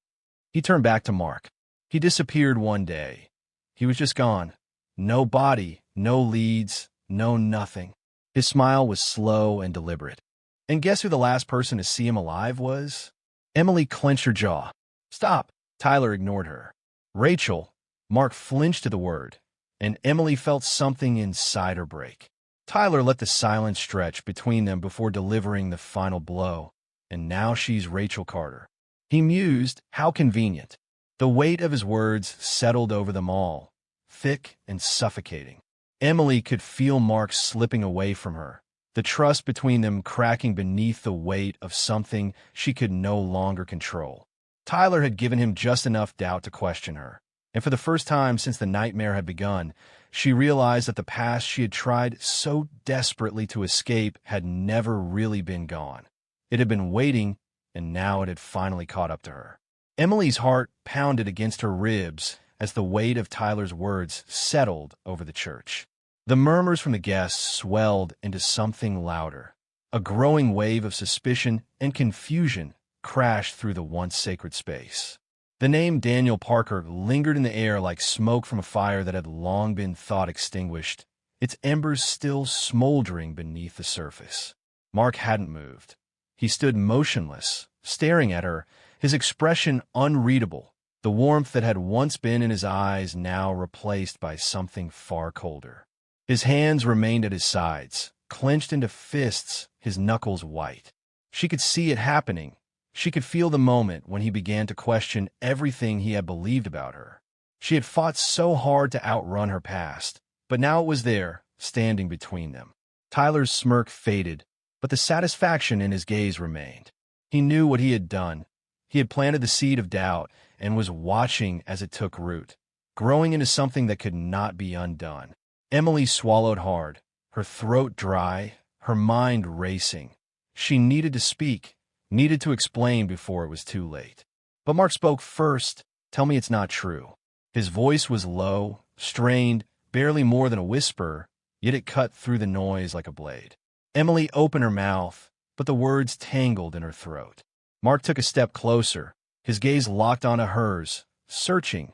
Speaker 1: He turned back to Mark. "He disappeared one day. He was just gone. No body, no leads, no nothing." His smile was slow and deliberate. "And guess who the last person to see him alive was?" Emily clenched her jaw. "Stop." Tyler ignored her. "Rachel." Mark flinched to the word, and Emily felt something inside her break. Tyler let the silence stretch between them before delivering the final blow. "And now she's Rachel Carter." He mused, how convenient. The weight of his words settled over them all, thick and suffocating. Emily could feel Mark slipping away from her, the trust between them cracking beneath the weight of something she could no longer control. Tyler had given him just enough doubt to question her, and for the first time since the nightmare had begun, she realized that the past she had tried so desperately to escape had never really been gone. It had been waiting, and now it had finally caught up to her. Emily's heart pounded against her ribs as the weight of Tyler's words settled over the church. The murmurs from the guests swelled into something louder. A growing wave of suspicion and confusion crashed through the once sacred space. The name Daniel Parker lingered in the air like smoke from a fire that had long been thought extinguished, its embers still smoldering beneath the surface. Mark hadn't moved. He stood motionless, staring at her, his expression unreadable, the warmth that had once been in his eyes now replaced by something far colder. His hands remained at his sides, clenched into fists, his knuckles white. She could see it happening. She could feel the moment when he began to question everything he had believed about her. She had fought so hard to outrun her past, but now it was there, standing between them. Tyler's smirk faded, but the satisfaction in his gaze remained. He knew what he had done. He had planted the seed of doubt and was watching as it took root, growing into something that could not be undone. Emily swallowed hard, her throat dry, her mind racing. She needed to speak, needed to explain before it was too late. But Mark spoke first. "Tell me it's not true." His voice was low, strained, barely more than a whisper, yet it cut through the noise like a blade. Emily opened her mouth, but the words tangled in her throat. Mark took a step closer, his gaze locked onto hers, searching.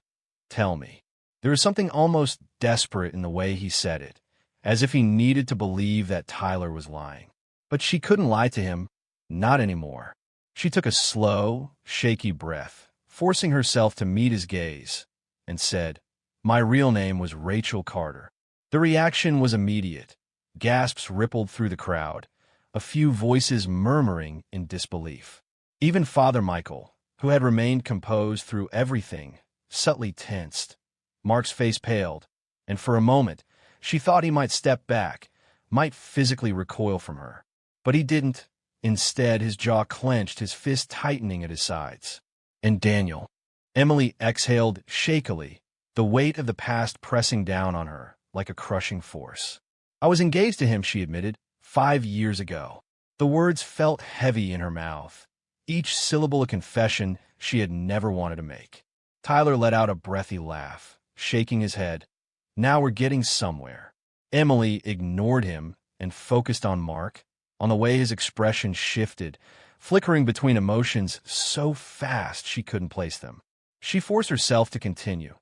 Speaker 1: "Tell me." There was something almost desperate in the way he said it, as if he needed to believe that Tyler was lying. But she couldn't lie to him, not anymore. She took a slow, shaky breath, forcing herself to meet his gaze, and said, "My real name was Rachel Carter." The reaction was immediate. Gasps rippled through the crowd, a few voices murmuring in disbelief. Even Father Michael, who had remained composed through everything, subtly tensed. Mark's face paled, and for a moment, she thought he might step back, might physically recoil from her. But he didn't. Instead, his jaw clenched, his fist tightening at his sides. "And Daniel." Emily exhaled shakily, the weight of the past pressing down on her like a crushing force. "I was engaged to him," she admitted, 5 years ago." The words felt heavy in her mouth, each syllable a confession she had never wanted to make. Tyler let out a breathy laugh, shaking his head. "Now we're getting somewhere." Emily ignored him and focused on Mark, on the way his expression shifted, flickering between emotions so fast she couldn't place them. She forced herself to continue.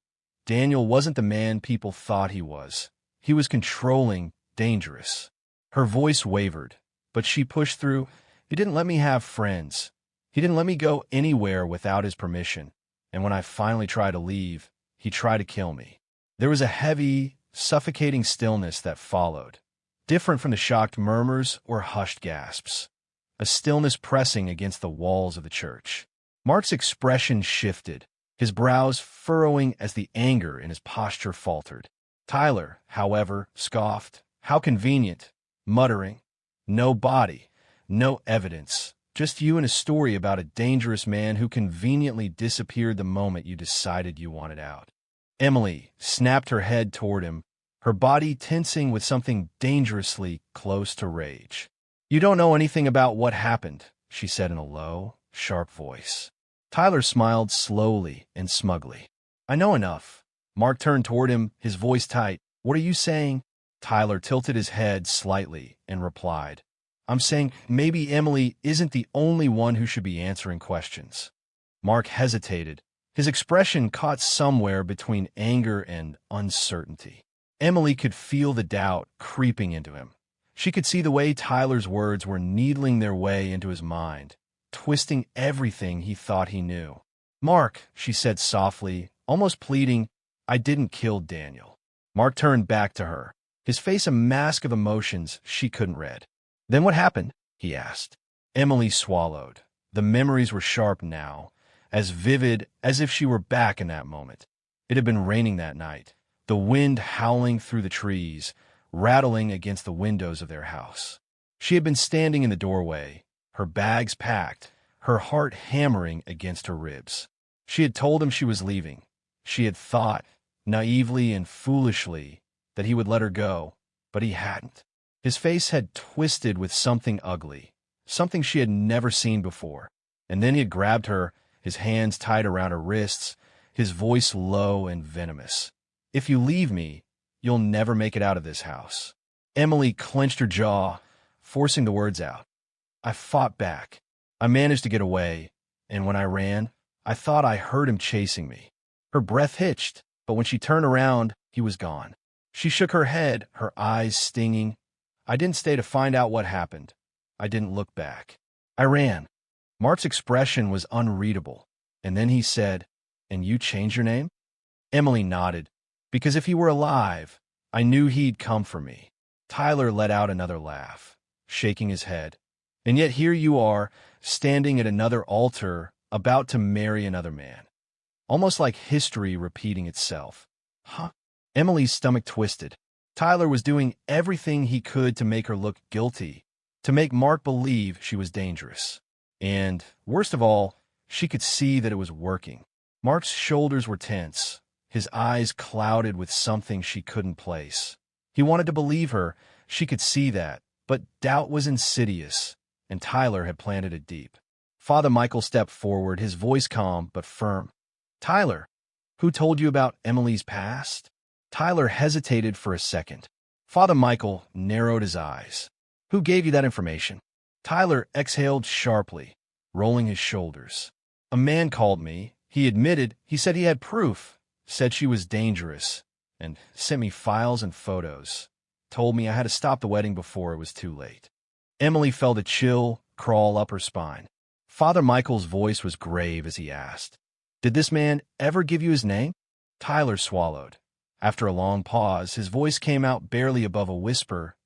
Speaker 1: Daniel wasn't the man people thought he was. He was controlling, dangerous. Her voice wavered, but she pushed through. "He didn't let me have friends. He didn't let me go anywhere without his permission. And when I finally tried to leave, he tried to kill me." There was a heavy, suffocating stillness that followed, different from the shocked murmurs or hushed gasps. A stillness pressing against the walls of the church. Mark's expression shifted, his brows furrowing as the anger in his posture faltered. Tyler, however, scoffed. "How convenient," muttering. "No body, no evidence. Just you and a story about a dangerous man who conveniently disappeared the moment you decided you wanted out." Emily snapped her head toward him, her body tensing with something dangerously close to rage. "You don't know anything about what happened," she said in a low, sharp voice. Tyler smiled slowly and smugly. "I know enough." Mark turned toward him, his voice tight. "What are you saying?" Tyler tilted his head slightly and replied, "I'm saying maybe Emily isn't the only one who should be answering questions." Mark hesitated, his expression caught somewhere between anger and uncertainty. Emily could feel the doubt creeping into him. She could see the way Tyler's words were needling their way into his mind, twisting everything he thought he knew. "Mark," she said softly, almost pleading, "I didn't kill Daniel." Mark turned back to her, his face a mask of emotions she couldn't read. "Then what happened?" he asked. Emily swallowed. The memories were sharp now, as vivid as if she were back in that moment. It had been raining that night, the wind howling through the trees, rattling against the windows of their house. She had been standing in the doorway, her bags packed, her heart hammering against her ribs. She had told him she was leaving. She had thought, naively and foolishly, that he would let her go, but he hadn't. His face had twisted with something ugly, something she had never seen before. And then he had grabbed her, his hands tied around her wrists, his voice low and venomous. "If you leave me, you'll never make it out of this house." Emily clenched her jaw, forcing the words out. "I fought back. I managed to get away, and when I ran, I thought I heard him chasing me." Her breath hitched, but when she turned around, he was gone. She shook her head, her eyes stinging. "I didn't stay to find out what happened. I didn't look back. I ran." Mark's expression was unreadable, and then he said, "And you changed your name?" Emily nodded. "Because if he were alive, I knew he'd come for me." Tyler let out another laugh, shaking his head. "And yet here you are, standing at another altar, about to marry another man. Almost like history repeating itself." "Huh?" Emily's stomach twisted. Tyler was doing everything he could to make her look guilty, to make Mark believe she was dangerous. And, worst of all, she could see that it was working. Mark's shoulders were tense, his eyes clouded with something she couldn't place. He wanted to believe her, she could see that, but doubt was insidious, and Tyler had planted it deep. Father Michael stepped forward, his voice calm but firm. "Tyler, who told you about Emily's past?" Tyler hesitated for a second. Father Michael narrowed his eyes. "Who gave you that information?" Tyler exhaled sharply, rolling his shoulders. "A man called me. He admitted, he said he had proof, said she was dangerous, and sent me files and photos. Told me I had to stop the wedding before it was too late." Emily felt a chill crawl up her spine. Father Michael's voice was grave as he asked, "Did this man ever give you his name?" Tyler swallowed. After a long pause, his voice came out barely above a whisper.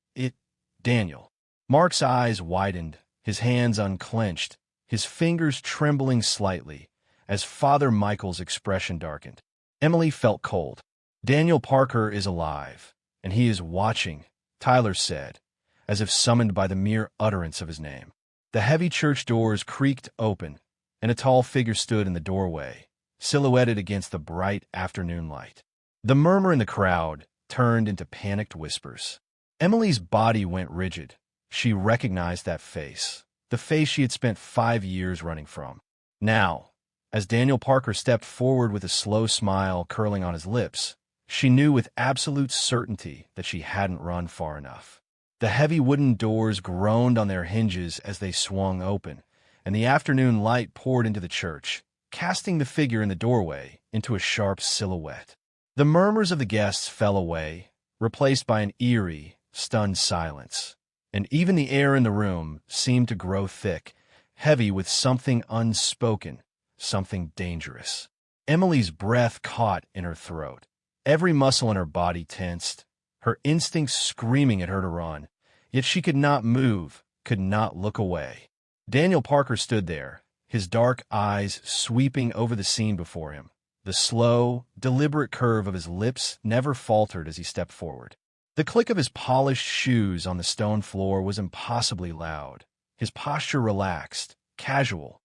Speaker 1: Daniel." Mark's eyes widened, his hands unclenched, his fingers trembling slightly, as Father Michael's expression darkened. Emily felt cold. "Daniel Parker is alive, and he is watching," Tyler said, as if summoned by the mere utterance of his name. The heavy church doors creaked open, and a tall figure stood in the doorway, silhouetted against the bright afternoon light. The murmur in the crowd turned into panicked whispers. Emily's body went rigid. She recognized that face, the face she had spent 5 years running from. Now, as Daniel Parker stepped forward with a slow smile curling on his lips, she knew with absolute certainty that she hadn't run far enough. The heavy wooden doors groaned on their hinges as they swung open, and the afternoon light poured into the church, casting the figure in the doorway into a sharp silhouette. The murmurs of the guests fell away, replaced by an eerie, stunned silence, and even the air in the room seemed to grow thick, heavy with something unspoken, something dangerous. Emily's breath caught in her throat. Every muscle in her body tensed, her instincts screaming at her to run, yet she could not move, could not look away. Daniel Parker stood there, his dark eyes sweeping over the scene before him. The slow, deliberate curve of his lips never faltered as he stepped forward. The click of his polished shoes on the stone floor was impossibly loud, his posture relaxed, casual,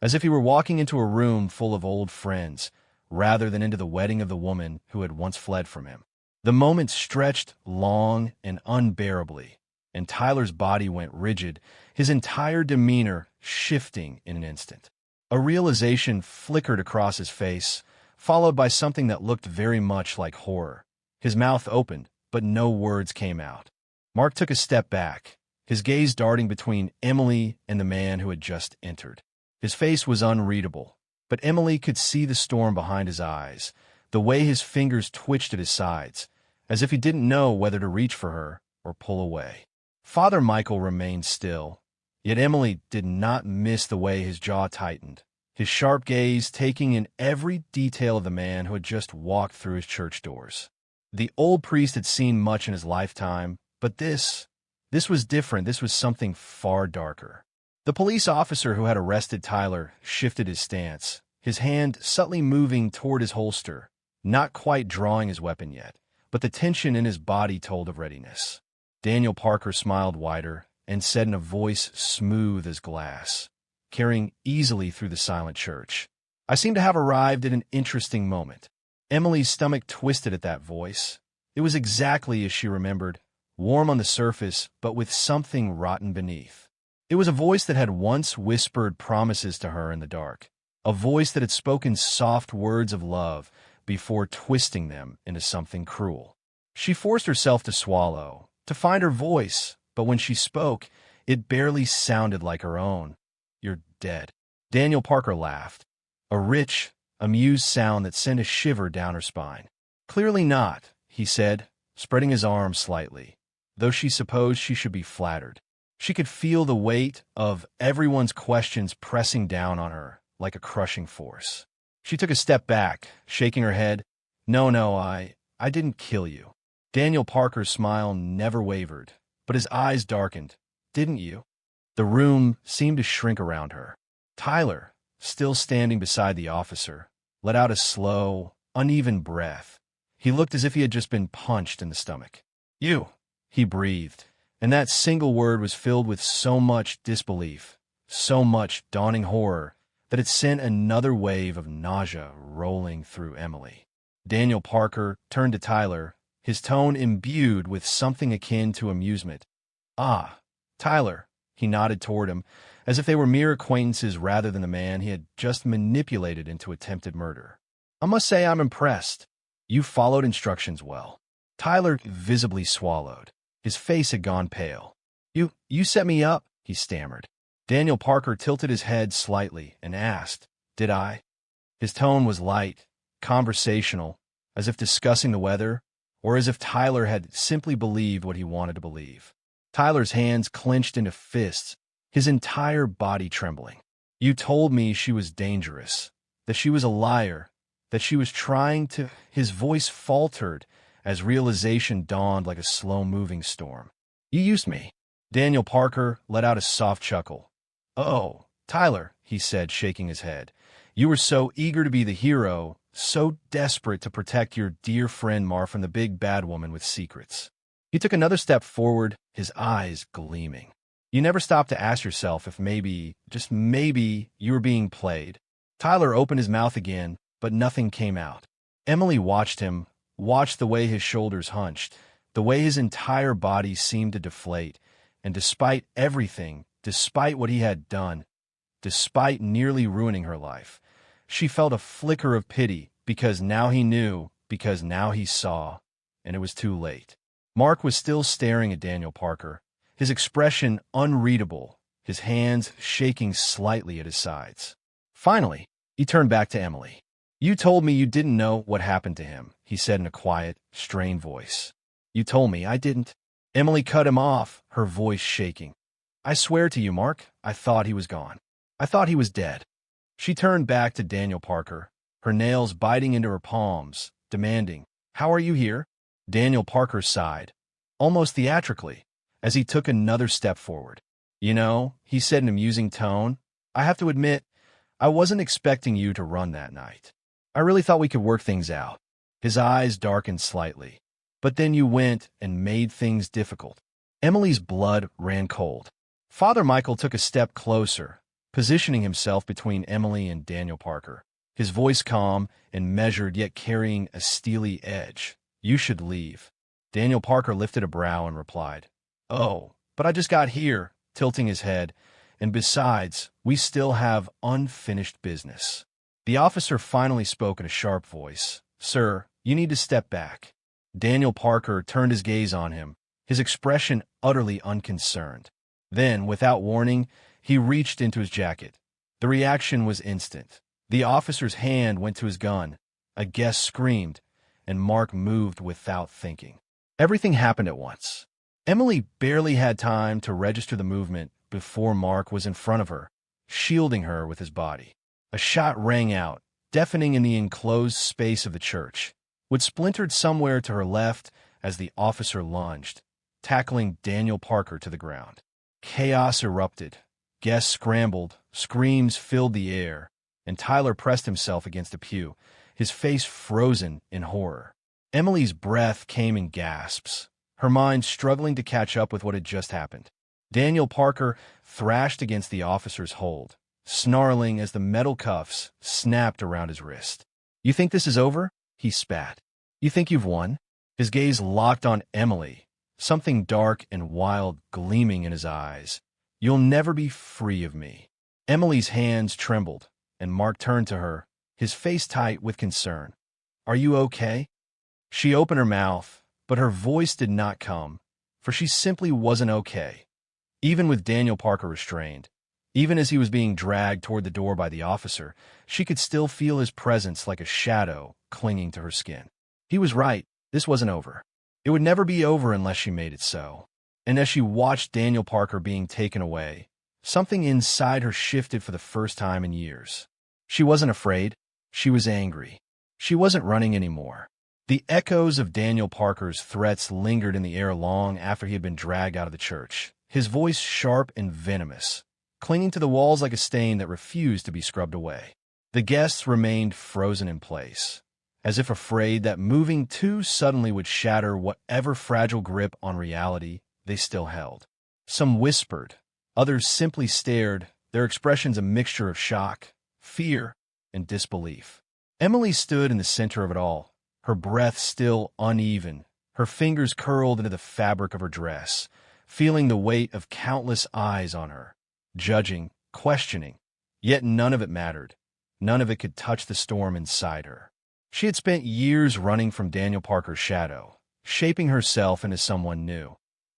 Speaker 1: as if he were walking into a room full of old friends, rather than into the wedding of the woman who had once fled from him. The moment stretched long and unbearably, and Tyler's body went rigid, his entire demeanor shifting in an instant. A realization flickered across his face, followed by something that looked very much like horror. His mouth opened, but no words came out. Mark took a step back, his gaze darting between Emily and the man who had just entered. His face was unreadable, but Emily could see the storm behind his eyes, the way his fingers twitched at his sides, as if he didn't know whether to reach for her or pull away. Father Michael remained still, yet Emily did not miss the way his jaw tightened, his sharp gaze taking in every detail of the man who had just walked through his church doors. The old priest had seen much in his lifetime, but this was different. This was something far darker. The police officer who had arrested Tyler shifted his stance, his hand subtly moving toward his holster, not quite drawing his weapon yet, but the tension in his body told of readiness. Daniel Parker smiled wider and said in a voice smooth as glass, carrying easily through the silent church, "I seem to have arrived at an interesting moment." Emily's stomach twisted at that voice. It was exactly as she remembered, warm on the surface, but with something rotten beneath. It was a voice that had once whispered promises to her in the dark, a voice that had spoken soft words of love before twisting them into something cruel. She forced herself to swallow, to find her voice, but when she spoke, it barely sounded like her own. "You're dead." Daniel Parker laughed, a rich, amused sound that sent a shiver down her spine. "Clearly not," he said, spreading his arms slightly, though she supposed she should be flattered. She could feel the weight of everyone's questions pressing down on her like a crushing force. She took a step back, shaking her head. No, I didn't kill you." Daniel Parker's smile never wavered, but his eyes darkened. "Didn't you?" The room seemed to shrink around her. Tyler, still standing beside the officer, let out a slow, uneven breath. He looked as if he had just been punched in the stomach. You, he breathed, and that single word was filled with so much disbelief, so much dawning horror, that it sent another wave of nausea rolling through Emily. Daniel Parker turned to Tyler, his tone imbued with something akin to amusement. Ah, Tyler, he nodded toward him, as if they were mere acquaintances rather than the man he had just manipulated into attempted murder. I must say I'm impressed. You followed instructions well. Tyler visibly swallowed. His face had gone pale. You set me up, he stammered. Daniel Parker tilted his head slightly and asked, Did I? His tone was light, conversational, as if discussing the weather, or as if Tyler had simply believed what he wanted to believe. Tyler's hands clenched into fists, his entire body trembling. You told me she was dangerous, that she was a liar, that she was trying to... His voice faltered as realization dawned like a slow-moving storm. You used me. Daniel Parker let out a soft chuckle. Oh, Tyler, he said, shaking his head. You were so eager to be the hero, so desperate to protect your dear friend Mar from the big bad woman with secrets. He took another step forward, his eyes gleaming. You never stopped to ask yourself if maybe, just maybe, you were being played. Tyler opened his mouth again, but nothing came out. Emily watched him, watched the way his shoulders hunched, the way his entire body seemed to deflate, and despite everything, despite what he had done, despite nearly ruining her life, she felt a flicker of pity because now he knew, because now he saw, and it was too late. Mark was still staring at Daniel Parker, his expression unreadable, his hands shaking slightly at his sides. Finally, he turned back to Emily. You told me you didn't know what happened to him, he said in a quiet, strained voice. You told me I didn't. Emily cut him off, her voice shaking. I swear to you, Mark, I thought he was gone. I thought he was dead. She turned back to Daniel Parker, her nails biting into her palms, demanding, How are you here? Daniel Parker sighed, almost theatrically, as he took another step forward. You know, he said in a musing tone, I have to admit, I wasn't expecting you to run that night. I really thought we could work things out. His eyes darkened slightly. But then you went and made things difficult. Emily's blood ran cold. Father Michael took a step closer, positioning himself between Emily and Daniel Parker, his voice calm and measured yet carrying a steely edge. You should leave. Daniel Parker lifted a brow and replied, Oh, but I just got here, tilting his head, and besides, we still have unfinished business. The officer finally spoke in a sharp voice. Sir, you need to step back. Daniel Parker turned his gaze on him, his expression utterly unconcerned. Then, without warning, he reached into his jacket. The reaction was instant. The officer's hand went to his gun. A guest screamed, and Mark moved without thinking. Everything happened at once. Emily barely had time to register the movement before Mark was in front of her, shielding her with his body. A shot rang out, deafening in the enclosed space of the church. Wood splintered somewhere to her left as the officer lunged, tackling Daniel Parker to the ground. Chaos erupted. Guests scrambled, screams filled the air, and Tyler pressed himself against a pew, his face frozen in horror. Emily's breath came in gasps, her mind struggling to catch up with what had just happened. Daniel Parker thrashed against the officer's hold, snarling as the metal cuffs snapped around his wrist. You think this is over? He spat. You think you've won? His gaze locked on Emily, something dark and wild gleaming in his eyes. You'll never be free of me. Emily's hands trembled, and Mark turned to her, his face tight with concern. Are you okay? She opened her mouth, but her voice did not come, for she simply wasn't okay. Even with Daniel Parker restrained, even as he was being dragged toward the door by the officer, she could still feel his presence like a shadow clinging to her skin. He was right. This wasn't over. It would never be over unless she made it so. And as she watched Daniel Parker being taken away, something inside her shifted for the first time in years. She wasn't afraid. She was angry. She wasn't running anymore. The echoes of Daniel Parker's threats lingered in the air long after he had been dragged out of the church, his voice sharp and venomous, clinging to the walls like a stain that refused to be scrubbed away. The guests remained frozen in place, as if afraid that moving too suddenly would shatter whatever fragile grip on reality they still held. Some whispered, others simply stared, their expressions a mixture of shock, fear, and disbelief. Emily stood in the center of it all, her breath still uneven, her fingers curled into the fabric of her dress, feeling the weight of countless eyes on her, judging, questioning. Yet none of it mattered. None of it could touch the storm inside her. She had spent years running from Daniel Parker's shadow, shaping herself into someone new,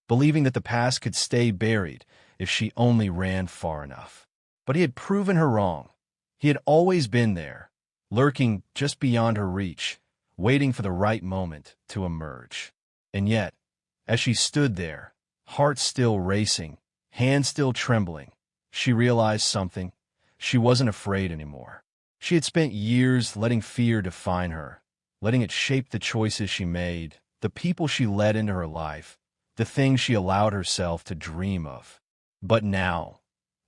Speaker 1: believing that the past could stay buried if she only ran far enough. But he had proven her wrong. He had always been there, lurking just beyond her reach, waiting for the right moment to emerge. And yet, as she stood there, heart still racing, hands still trembling, she realized something. She wasn't afraid anymore. She had spent years letting fear define her, letting it shape the choices she made, the people she let into her life, the things she allowed herself to dream of. But now,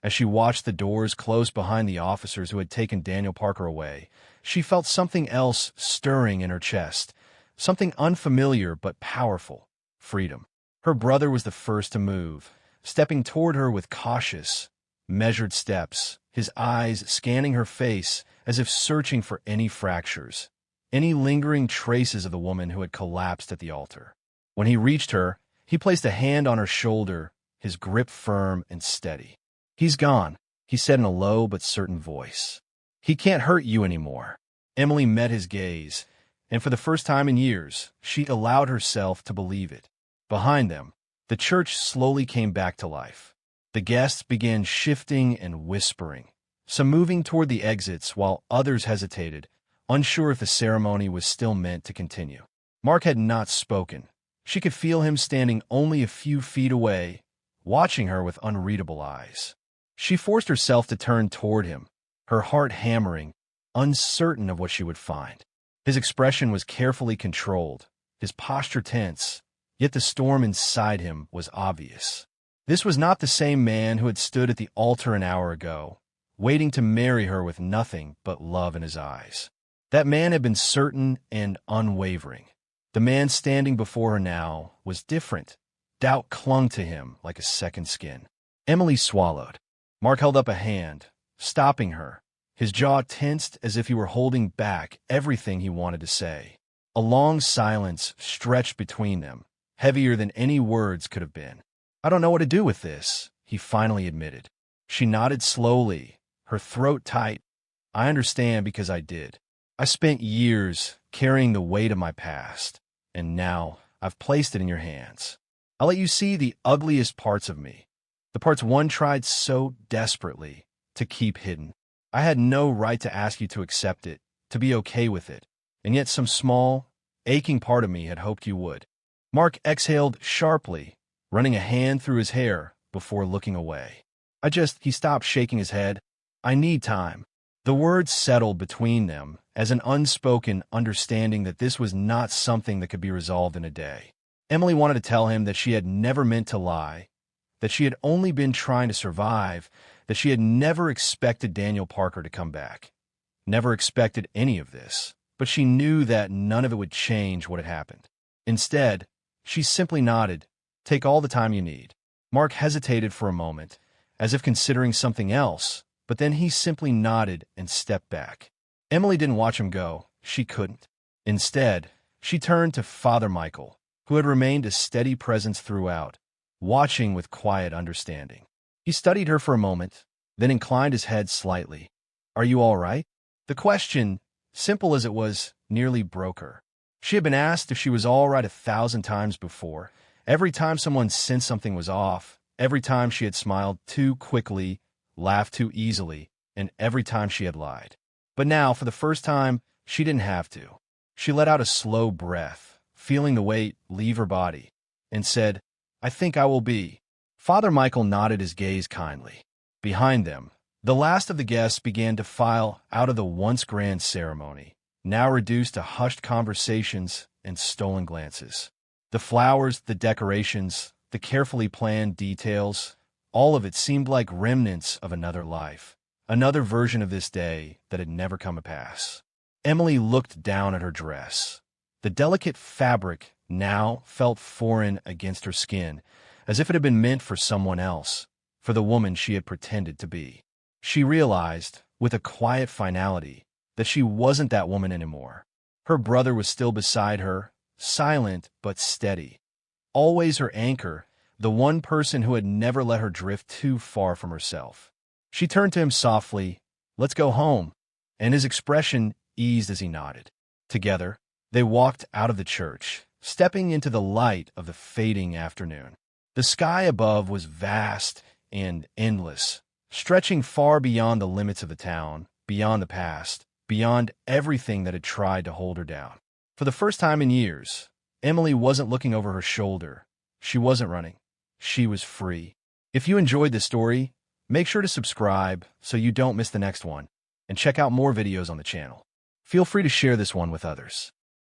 Speaker 1: as she watched the doors close behind the officers who had taken Daniel Parker away, she felt something else stirring in her chest, something unfamiliar but powerful: freedom. Her brother was the first to move, stepping toward her with cautious, measured steps, his eyes scanning her face as if searching for any fractures, any lingering traces of the woman who had collapsed at the altar. When he reached her, he placed a hand on her shoulder, his grip firm and steady. "He's gone," he said in a low but certain voice. "He can't hurt you anymore." Emily met his gaze, and for the first time in years, she allowed herself to believe it. Behind them, the church slowly came back to life. The guests began shifting and whispering, some moving toward the exits while others hesitated, unsure if the ceremony was still meant to continue. Mark had not spoken. She could feel him standing only a few feet away, watching her with unreadable eyes. She forced herself to turn toward him, her heart hammering, uncertain of what she would find. His expression was carefully controlled, his posture tense, yet the storm inside him was obvious. This was not the same man who had stood at the altar an hour ago, waiting to marry her with nothing but love in his eyes. That man had been certain and unwavering. The man standing before her now was different. Doubt clung to him like a second skin. Emily swallowed. Mark held up a hand, stopping her, his jaw tensed as if he were holding back everything he wanted to say. A long silence stretched between them, heavier than any words could have been. "I don't know what to do with this," he finally admitted. She nodded slowly, her throat tight. "I understand because I did. I spent years carrying the weight of my past, and now I've placed it in your hands. I'll let you see the ugliest parts of me, the parts one tried so desperately to keep hidden. I had no right to ask you to accept it, to be okay with it, and yet some small, aching part of me had hoped you would." Mark exhaled sharply, running a hand through his hair before looking away. He stopped shaking his head. "I need time." The words settled between them as an unspoken understanding that this was not something that could be resolved in a day. Emily wanted to tell him that she had never meant to lie, that she had only been trying to survive, that she had never expected Daniel Parker to come back. Never expected any of this, but she knew that none of it would change what had happened. Instead, she simply nodded. "Take all the time you need." Mark hesitated for a moment, as if considering something else, but then he simply nodded and stepped back. Emily didn't watch him go. She couldn't. Instead, she turned to Father Michael, who had remained a steady presence throughout, watching with quiet understanding. He studied her for a moment, then inclined his head slightly. "Are you all right?" The question, simple as it was, nearly broke her. She had been asked if she was all right 1,000 times before. Every time someone sensed something was off, every time she had smiled too quickly, laughed too easily, and every time she had lied. But now, for the first time, she didn't have to. She let out a slow breath, feeling the weight leave her body, and said, "I think I will be." Father Michael nodded his gaze kindly. Behind them, the last of the guests began to file out of the once grand ceremony, now reduced to hushed conversations and stolen glances. The flowers, the decorations, the carefully planned details, all of it seemed like remnants of another life, another version of this day that had never come to pass. Emily looked down at her dress. The delicate fabric now felt foreign against her skin, as if it had been meant for someone else, for the woman she had pretended to be. She realized, with a quiet finality, that she wasn't that woman anymore. Her brother was still beside her, silent but steady. Always her anchor, the one person who had never let her drift too far from herself. She turned to him softly, "Let's go home," and his expression eased as he nodded. Together, they walked out of the church, stepping into the light of the fading afternoon. The sky above was vast and endless, stretching far beyond the limits of the town, beyond the past, beyond everything that had tried to hold her down. For the first time in years, Emily wasn't looking over her shoulder. She wasn't running. She was free. If you enjoyed this story, make sure to subscribe so you don't miss the next one, and check out more videos on the channel. Feel free to share this one with others.